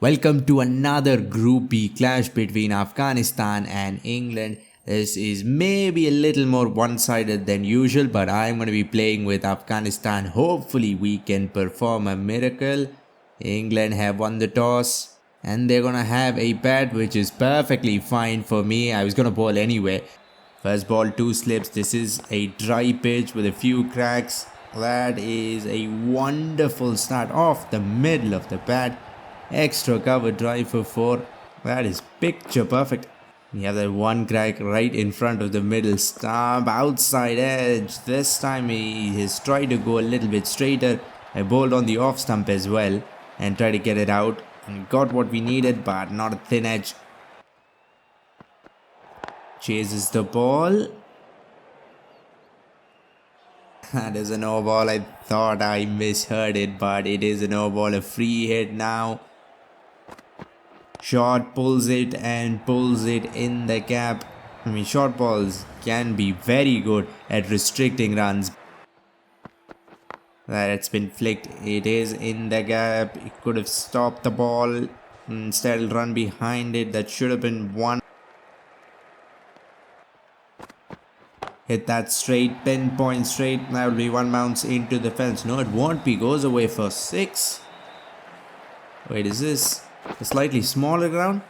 Welcome to another Group B clash between Afghanistan and England. This is maybe a little more one-sided than usual, but I'm going to be playing with Afghanistan. Hopefully we can perform a miracle. England have won the toss and they're going to have a bat, which is perfectly fine for me. I was going to bowl anyway. First ball, 2 slips. This is a dry pitch with a few cracks. That is a wonderful start off the middle of the bat. Extra cover drive for 4. That is picture perfect. We have that one crack right in front of the middle stump. Outside edge. This time he has tried to go a little bit straighter. I bowled on the off stump as well and tried to get it out. And got what we needed, but not a thin edge. Chases the ball. That is a no ball. I thought I misheard it, but it is a no ball. A free hit now. Short pulls it in the gap. Short balls can be very good at restricting runs. That's been flicked. It is in the gap. It could have stopped the ball. Instead, it'll run behind it. That should have been one. Hit that straight, pinpoint straight. That will be one bounce into the fence. No, it won't be. Goes away for 6. Wait, is this a slightly smaller ground?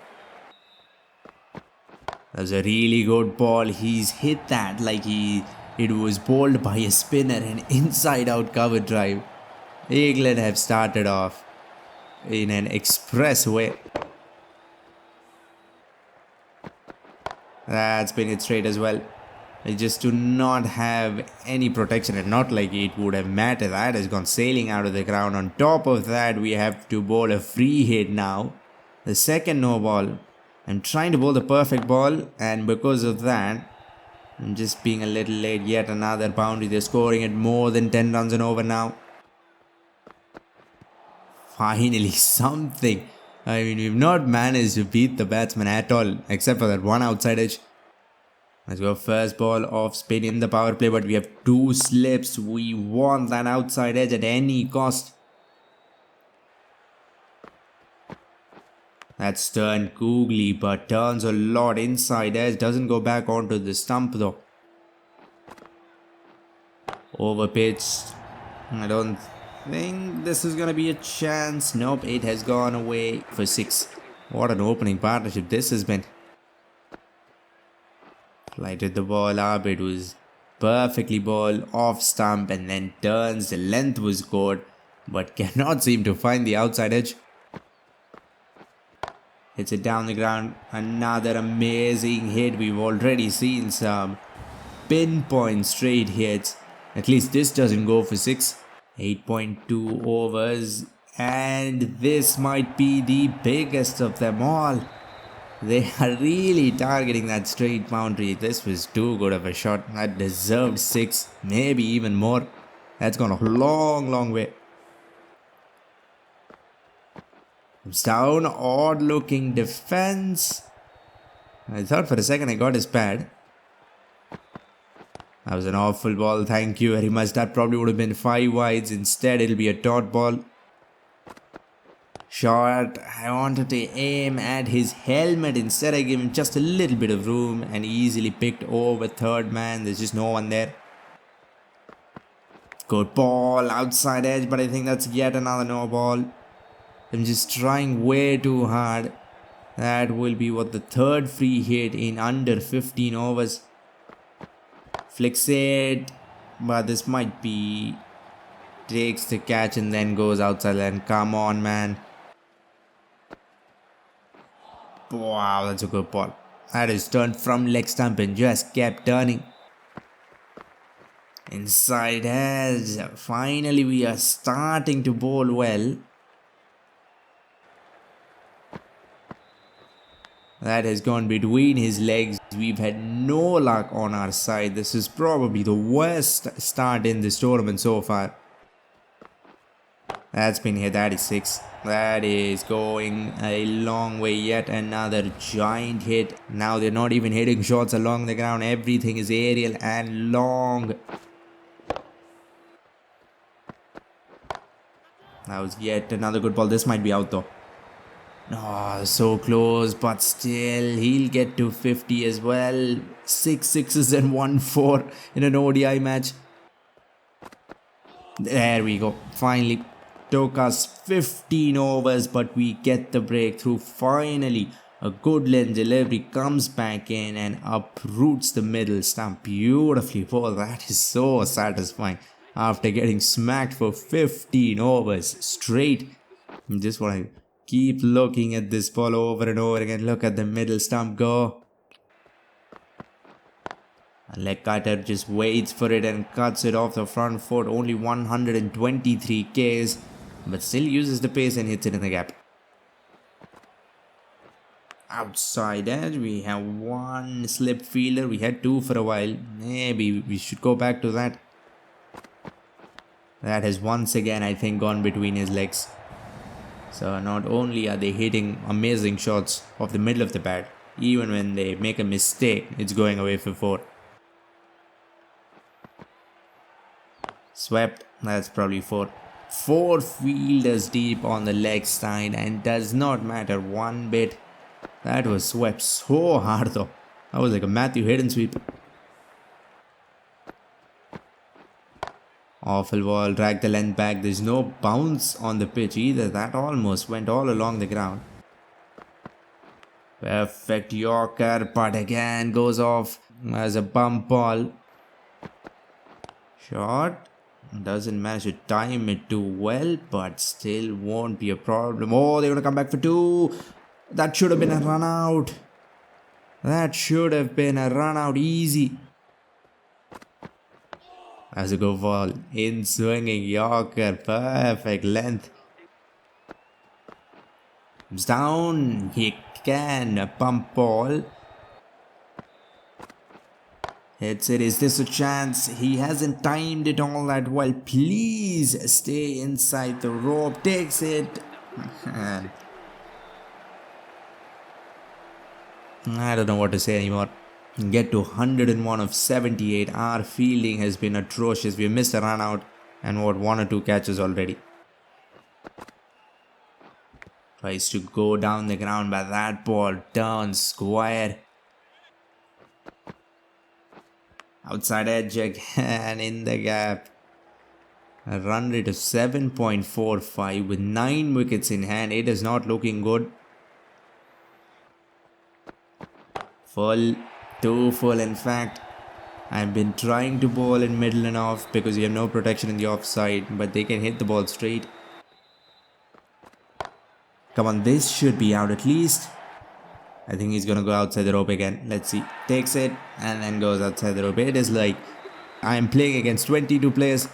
That was a really good ball. He's hit that like it was bowled by a spinner, an inside out cover drive. England have started off in an express way. That's been hit straight as well. They just do not have any protection, and not like it would have mattered. That has gone sailing out of the ground. On top of that, we have to bowl a free hit now. The second no ball. I'm trying to bowl the perfect ball, and because of that, I'm just being a little late. Yet another boundary. They're scoring at more than 10 runs and over now. Finally, something. We've not managed to beat the batsman at all, except for that one outside edge. Let's go first ball off spin in the power play, but we have 2 slips. We want that outside edge at any cost. That's turned googly, but turns a lot inside edge. Doesn't go back onto the stump though. Over pitch. I don't think this is gonna be a chance. Nope, it has gone away for 6. What an opening partnership this has been. Lighted the ball up, it was perfectly ball off stump and then turns. The length was good, but cannot seem to find the outside edge. Hits it down the ground. Another amazing hit. We've already seen some pinpoint straight hits. At least this doesn't go for 6. 8.2 overs, and this might be the biggest of them all. They are really targeting that straight boundary. This was too good of a shot. That deserved 6, maybe even more. That's gone a long way. Comes down, odd looking defense. I thought for a second I got his pad. That was an awful ball. Thank you very much. That probably would have been 5 wides. Instead, it'll be a dot ball. Shot. I wanted to aim at his helmet. Instead, I gave him just a little bit of room and easily picked over third man. There's just no one there. Good ball. Outside edge, but I think that's yet another no ball. I'm just trying way too hard. That will be what, the 3rd free hit in under 15 overs. Flicks it. But this might be... Takes the catch and then goes outside. And come on, man. Wow, that's a good ball. That is turned from leg stump and just kept turning. Inside edge. Finally, we are starting to bowl well. That has gone between his legs. We've had no luck on our side. This is probably the worst start in this tournament so far. That's been hit. That is 6. That is going a long way. Yet another giant hit. Now they're not even hitting shots along the ground. Everything is aerial and long. That was yet another good ball. This might be out though. Oh, so close, but still, he'll get to 50 as well. Six sixes and 1 4 in an ODI match. There we go. Finally, took us 15 overs, but we get the breakthrough. Finally, a good length delivery comes back in and uproots the middle stump beautifully. Oh, that is so satisfying. After getting smacked for 15 overs straight, I just want to keep looking at this ball over and over again. Look at the middle stump go. And leg cutter just waits for it and cuts it off the front foot. Only 123 Ks, but still uses the pace and hits it in the gap. Outside edge, we have one slip fielder. We had two for a while. Maybe we should go back to that. That has once again, I think, gone between his legs. So not only are they hitting amazing shots off the middle of the bat, even when they make a mistake, it's going away for 4. Swept, that's probably 4. 4 fielders deep on the leg side, and does not matter one bit. That was swept so hard though. That was like a Matthew Hayden sweep. Awful ball, drag the length back. There's no bounce on the pitch either. That almost went all along the ground. Perfect Yorker, but again goes off as a bump ball. Shot. Doesn't manage to time it too well, but still won't be a problem. Oh, they're going to come back for 2. That should have been a run out. That should have been a run out easy. As a go ball. In swinging Yorker. Perfect length. Comes down. He can pump ball. Hits it. Is this a chance? He hasn't timed it all that well. Please stay inside the rope. Takes it. I don't know what to say anymore. Get to 101 of 78. Our fielding has been atrocious. We missed a run out and 1 or 2 catches already. Tries to go down the ground, but that ball turns square. Outside edge again in the gap. A run rate of 7.45 with 9 wickets in hand. It is not looking good. Full, too full in fact. I've been trying to bowl in middle and off because you have no protection in the offside, but they can hit the ball straight. Come on, this should be out at least. I think he's gonna go outside the rope again. Let's see. Takes it and then goes outside the rope. It is like I'm playing against 22 players.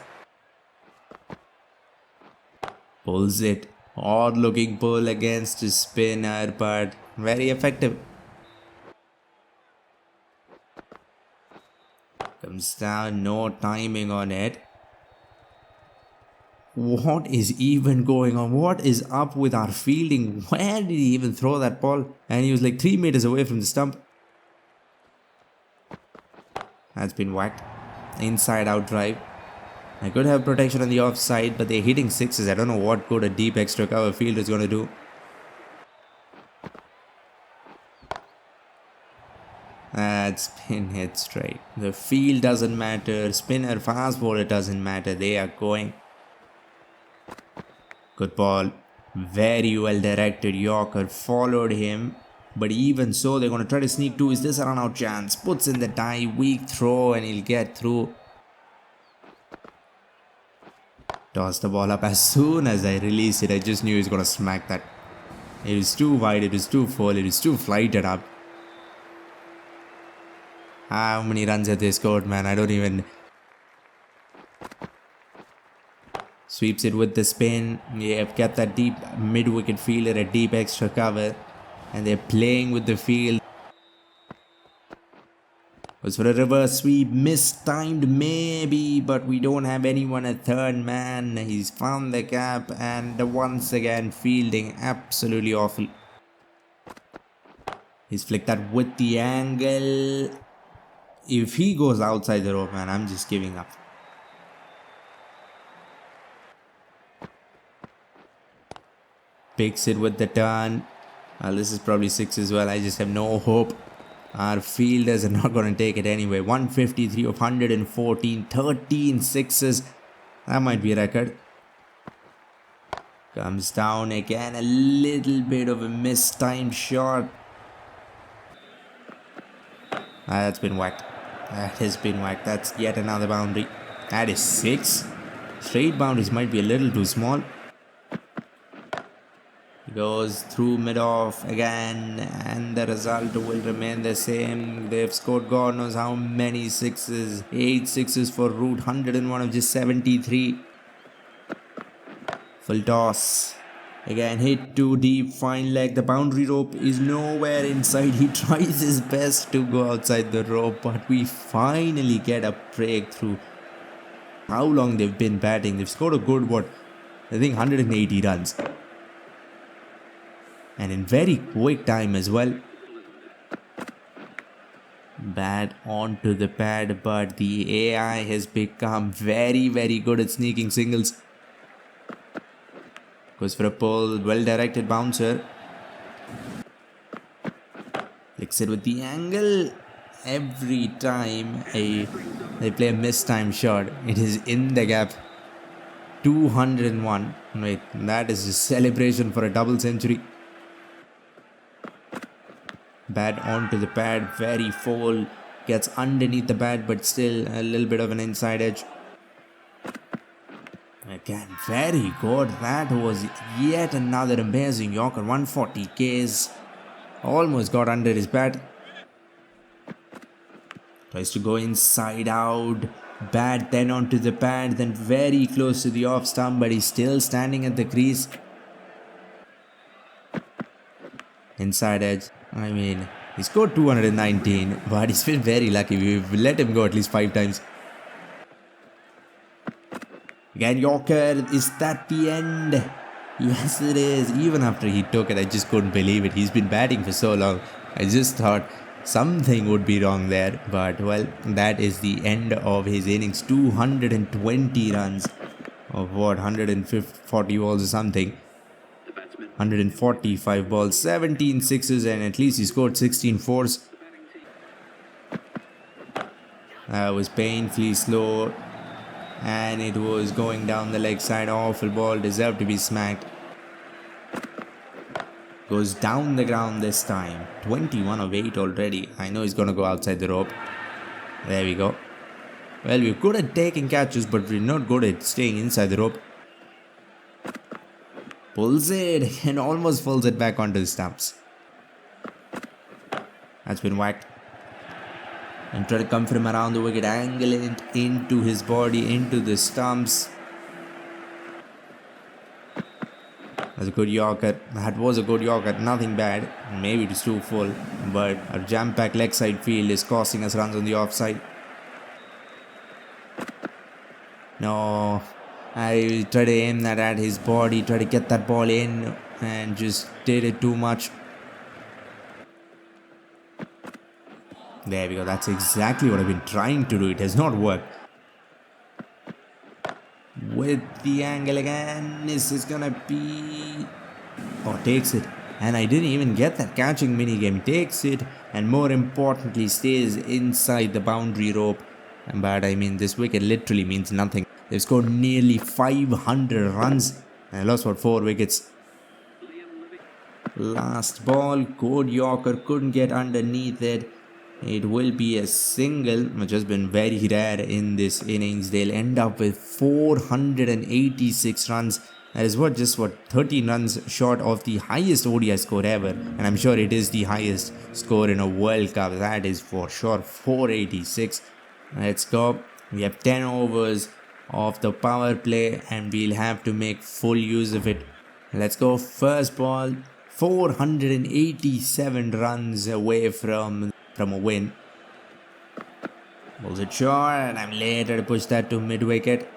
Pulls it. Odd looking pull against a spinner, but very effective. Comes down, no timing on it. What is even going on? What is up with our fielding? Where did he even throw that ball? And he was like 3 meters away from the stump. That's been whacked. Inside out drive. I could have protection on the offside, but they're hitting 6s. I don't know what good a deep extra cover field is going to do. That's been hit straight. The field doesn't matter. Spinner, fast bowler doesn't matter. They are going. Good ball. Very well directed. Yorker followed him. But even so, they're going to try to sneak 2. Is this a run out chance? Puts in the tie. Weak throw and he'll get through. Toss the ball up. As soon as I released it, I just knew he was going to smack that. It was too wide. It was too full. It was too flighted up. How many runs have they scored, man? I don't even... Sweeps it with the spin. They have kept that deep mid-wicket fielder, a deep extra cover. And they're playing with the field. Was for a reverse sweep. Mistimed maybe, but we don't have anyone at third man. He's found the gap and once again fielding absolutely awful. He's flicked that with the angle. If he goes outside the rope, man, I'm just giving up. Picks it with the turn. Well, this is probably 6 as well. I just have no hope. Our fielders are not going to take it anyway. 153 of 114, 13 sixes. That might be a record. Comes down again. A little bit of a mistimed shot. That's been whacked. That has been whacked. That's yet another boundary. That is 6. Straight boundaries might be a little too small. Goes through mid-off again, and the result will remain the same. They've scored God knows how many sixes. 8 sixes for Root, 101 of just 73. Full toss. Again, hit too deep, fine leg. The boundary rope is nowhere inside. He tries his best to go outside the rope, but we finally get a breakthrough. How long they've been batting? They've scored a good, I think 180 runs. And in very quick time as well. Bat onto the pad, but the AI has become very, very good at sneaking singles. Goes for a pull, well-directed bouncer. Licks it with the angle. Every time they play a mistimed shot, it is in the gap. 201. Wait, that is a celebration for a double century. Bat onto the pad, very full. Gets underneath the bat, but still a little bit of an inside edge. Again, very good. That was yet another amazing Yorker. 140 Ks. Almost got under his bat. Tries to go inside out. Bat then onto the pad, then very close to the off stump, but he's still standing at the crease. Inside edge. I mean, he scored 219, but he's been very lucky. We've let him go at least 5 times. Again, Yorker, is that the end? Yes, it is. Even after he took it, I just couldn't believe it. He's been batting for so long. I just thought something would be wrong there. But, well, that is the end of his innings. 220 runs of 140 balls or something. 145 balls, 17 sixes, and at least he scored 16 fours. That was painfully slow, and it was going down the leg side. Awful ball, deserved to be smacked. Goes down the ground this time. 21 of 8 already. I know he's going to go outside the rope. There we go. Well, we're good at taking catches, but we're not good at staying inside the rope. Pulls it and almost pulls it back onto the stumps. That's been whacked. And try to come from around the wicket, angle it into his body, into the stumps. That's a good Yorker. That was a good Yorker. Nothing bad. Maybe it is too full. But our jam-packed leg side field is costing us runs on the offside. No. I tried to aim that at his body, try to get that ball in, and just did it too much. There we go. That's exactly what I've been trying to do. It has not worked. With the angle again. Is this gonna be... Oh, takes it. And I didn't even get that catching minigame. Takes it, and more importantly, stays inside the boundary rope. But I mean, this wicket literally means nothing. They've scored nearly 500 runs and lost for 4 wickets. Last ball, good Yorker, couldn't get underneath it. It will be a single, which has been very rare in this innings. They'll end up with 486 runs. That is just 13 runs short of the highest ODI score ever. And I'm sure it is the highest score in a World Cup. That is for sure, 486. Let's go. We have 10 overs of the power play, and we'll have to make full use of it. Let's go. First ball, 487 runs away from a win. Pulls it short, and I'm later to push that to mid-wicket.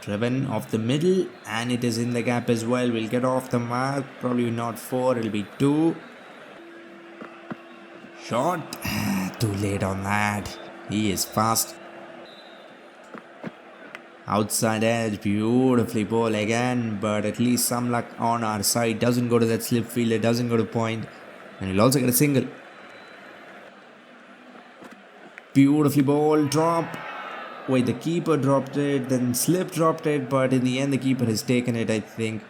Driven off the middle, and it is in the gap as well. We'll get off the mark. Probably not 4, it'll be 2. Short. Too late on that. He is fast. Outside edge, beautifully ball again, but at least some luck on our side. Doesn't go to that slip fielder, doesn't go to point, and he'll also get a single. Beautifully ball drop. Wait, the keeper dropped it, then slip dropped it, but in the end the keeper has taken it, I think.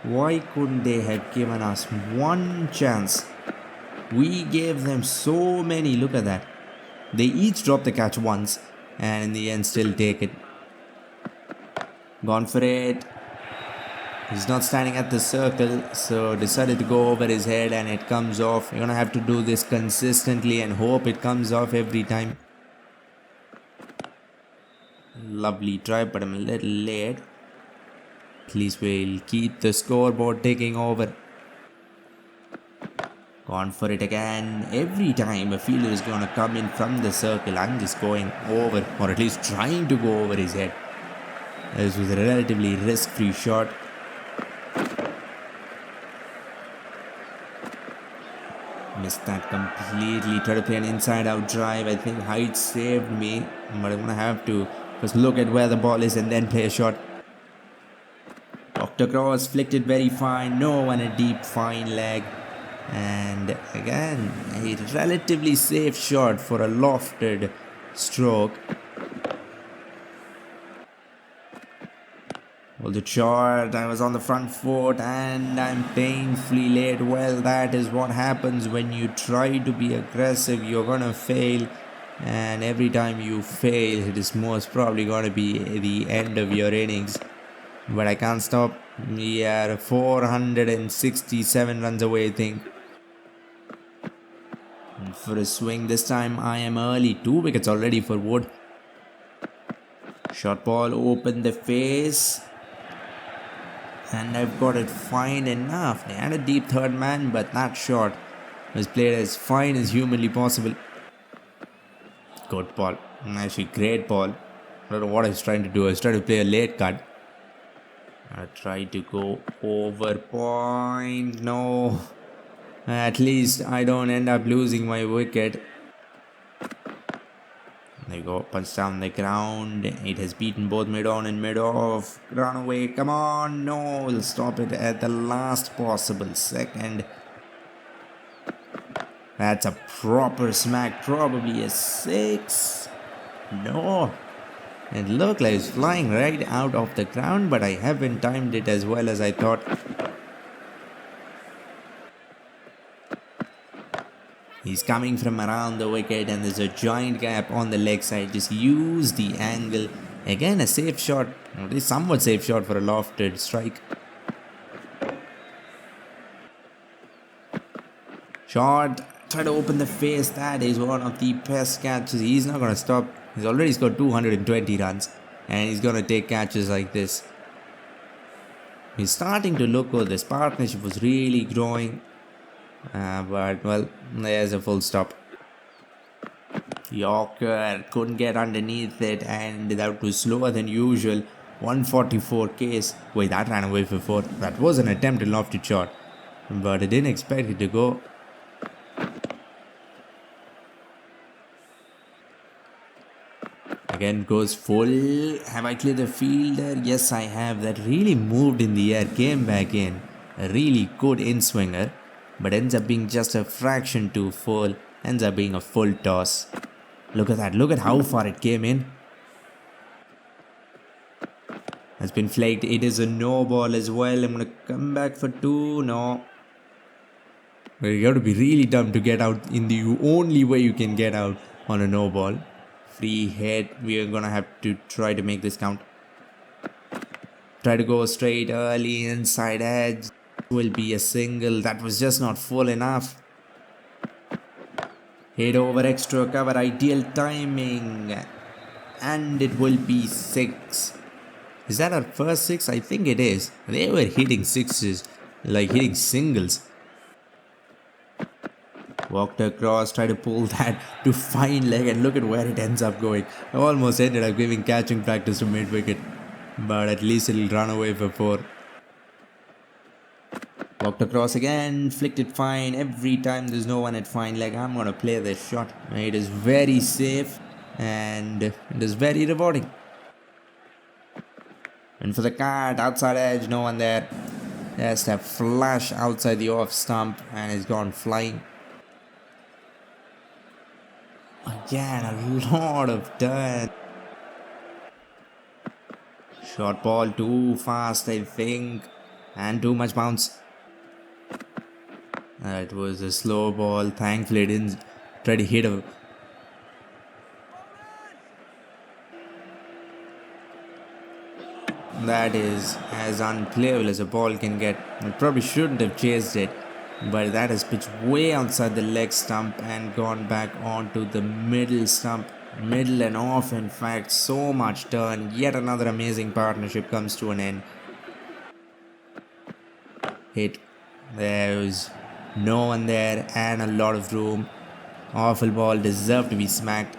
Why couldn't they have given us one chance? We gave them so many, look at that. They each dropped the catch once, and in the end still take it. Gone for it. He's not standing at the circle, so decided to go over his head and it comes off. You're gonna have to do this consistently and hope it comes off every time. Lovely try, but I'm a little late. At least we'll keep the scoreboard taking over. Gone for it again. Every time a fielder is gonna come in from the circle, I'm just going over, or at least trying to go over his head. This was a relatively risk-free shot. Missed that completely. Tried to play an inside-out drive. I think height saved me, but I'm gonna have to just look at where the ball is and then play a shot. Walked across, flicked it very fine. No, and a deep fine leg. And again, a relatively safe shot for a lofted stroke. Well, the shot, I was on the front foot and I'm painfully late. Well, that is what happens when you try to be aggressive. You're gonna fail, and every time you fail, it is most probably gonna be the end of your innings. But I can't stop. We are 467 runs away, I think. And for a swing this time, I am early. 2 wickets already for Wood. Short ball, open the face. And I've got it fine enough. They had a deep third man, but that shot was played as fine as humanly possible. Good ball. Actually, great ball. I don't know what I was trying to do. I was trying to play a late cut. I tried to go over point. No. At least I don't end up losing my wicket. There you go, punch down the ground. It has beaten both mid-on and mid-off. Run away, come on. No, we'll stop it at the last possible second. That's a proper smack, probably a 6. No. It looked like it's flying right out of the ground, but I haven't timed it as well as I thought. He's coming from around the wicket and there's a giant gap on the leg side. Just use the angle. Again, a safe shot. At least somewhat safe shot for a lofted strike. Shot. Try to open the face. That is one of the best catches. He's not going to stop. He's already scored 220 runs. And he's going to take catches like this. He's starting to look good. This partnership was really growing. But well, there's a full stop. Yorker couldn't get underneath it and that was slower than usual. 144 Ks. Wait, that ran away for 4. That was an attempted lofted shot, but I didn't expect it to go. Again goes full. Have I cleared the fielder? Yes, I have. That really moved in the air, came back in. A really good in-swinger, but ends up being just a fraction too full. Ends up being a full toss. Look at that. Look at how far it came in. Has been flagged. It is a no ball as well. I'm going to come back for 2. No. But you have to be really dumb to get out in the only way you can get out on a no ball. Free hit. We are going to have to try to make this count. Try to go straight early inside edge. Will be a single. That was just not full enough. Hit over extra cover. Ideal timing. And it will be 6. Is that our first 6? I think it is. They were hitting 6s. Like hitting singles. Walked across. Tried to pull that to fine leg. And look at where it ends up going. I almost ended up giving catching practice to mid-wicket. But at least it'll run away for 4. Walked across again, flicked it fine. Every time there's no one at fine leg, I'm going to play this shot. It is very safe and it is very rewarding. And for the cut, outside edge, no one there. Just a flash outside the off stump and it's gone flying. Again, a lot of turn. Short ball too fast, I think, and too much bounce. It was a slow ball. Thankfully, it didn't try to hit a. That is as unplayable as a ball can get. I probably shouldn't have chased it, but that has pitched way outside the leg stump and gone back onto the middle stump. Middle and off, in fact, so much turn. Yet another amazing partnership comes to an end. Hit. There was no one there and a lot of room. Awful ball, deserved to be smacked.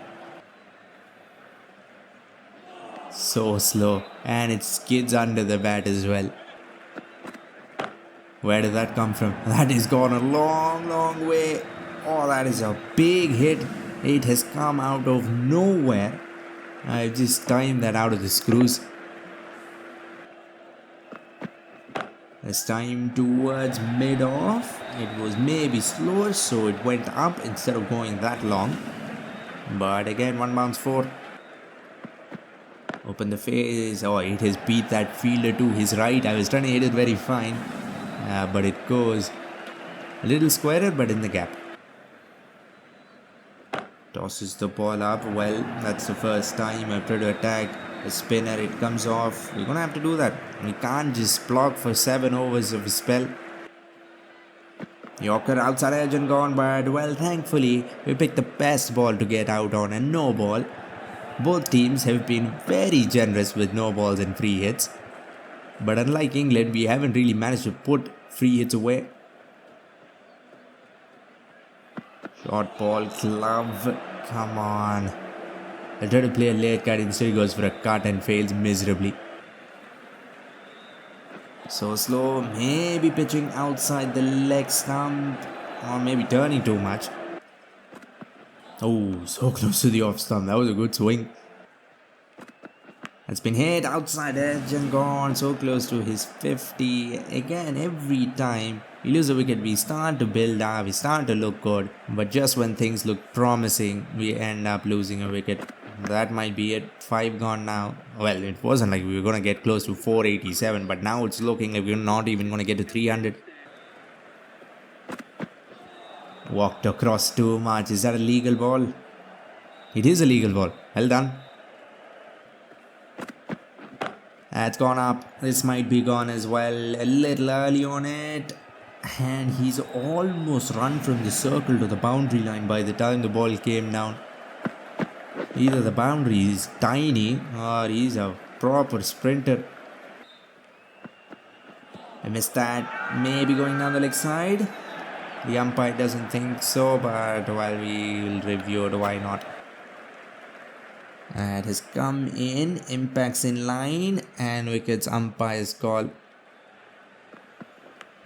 So slow, and it skids under the bat as well. Where did that come from? That has gone a long way. Oh, that is a big hit. It has come out of nowhere. I just timed that out of the screws. This time towards mid-off. It was maybe slower, so it went up instead of going that long. But again, one bounce four. Open the face. Oh, it has beat that fielder to his right. I was trying to hit it very fine. But it goes a little squarer, but in the gap. Tosses the ball up. Well, that's the first time I've tried to attack a spinner. It comes off. We're going to have to do that. We can't just block for 7 overs of a spell. Yorker outside edge and gone, but well, thankfully, we picked the best ball to get out on a no ball. Both teams have been very generous with no balls and free hits. But unlike England, we haven't really managed to put free hits away. Short ball, glove, come on. I try to play a late cut, instead he goes for a cut and fails miserably. So slow, maybe pitching outside the leg stump, or maybe turning too much. Oh, so close to the off stump. That was a good swing. It's been hit outside edge and gone so close to his 50. Again, every time we lose a wicket, we start to build up, we start to look good. But just when things look promising, we end up losing a wicket. That might be it. 5 gone now. Well, it wasn't like we were going to get close to 487, but now it's looking like we're not even going to get to 300. Walked across too much. Is that a legal ball? It is a legal ball. Well done. That's gone up. This might be gone as well. A little early on it. And he's almost run from the circle to the boundary line by the time the ball came down. Either the boundary is tiny or he's a proper sprinter. I missed that. Maybe going down the leg side. The umpire doesn't think so, but well, we will review it. Why not? It has come in, impacts in line, and wickets. Umpire's call.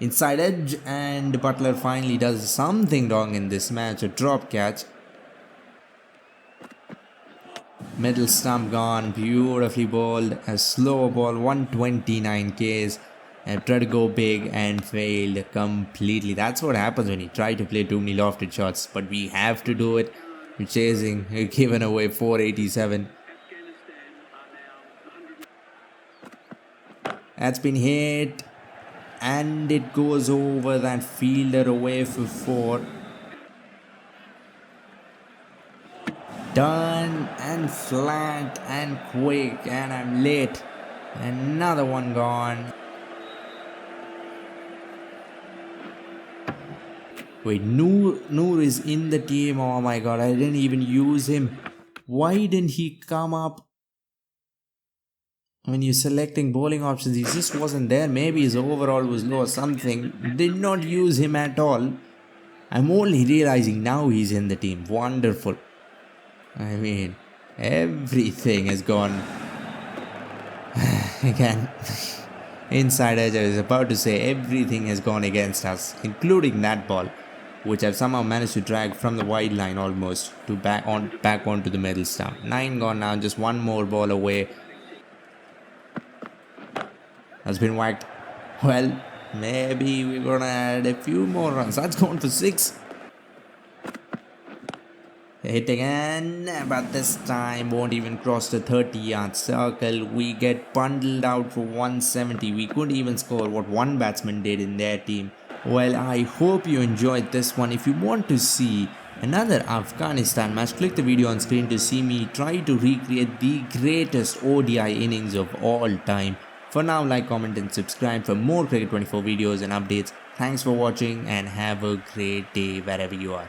Inside edge, and Butler finally does something wrong in this match. A drop catch. Middle stump gone, beautifully bowled. A slow ball, 129 Ks. I've tried to go big and failed completely. That's what happens when you try to play too many lofted shots. But we have to do it. We're chasing. We're giving away 487. That's been hit. And it goes over that fielder away for 4. Done and flat and quick. And I'm late. Another one gone. Wait, Noor is in the team. Oh my god, I didn't even use him. Why didn't he come up? When you're selecting bowling options, he just wasn't there. Maybe his overall was low or something. Did not use him at all. I'm only realizing now he's in the team. Wonderful. I mean, everything has gone. Again. Inside edge, I was about to say everything has gone against us, including that ball, which I've somehow managed to drag from the wide line almost to back onto the middle stump. 9 gone now, just one more ball away. has been whacked. Well, maybe we're gonna add a few more runs. That's going for 6. Hit again, but this time won't even cross the 30-yard circle. We get bundled out for 170. We couldn't even score what one batsman did in their team. Well, I hope you enjoyed this one. If you want to see another Afghanistan match, click the video on screen to see me try to recreate the greatest ODI innings of all time. For now, like, comment and subscribe for more Cricket 24 videos and updates. Thanks for watching and have a great day wherever you are.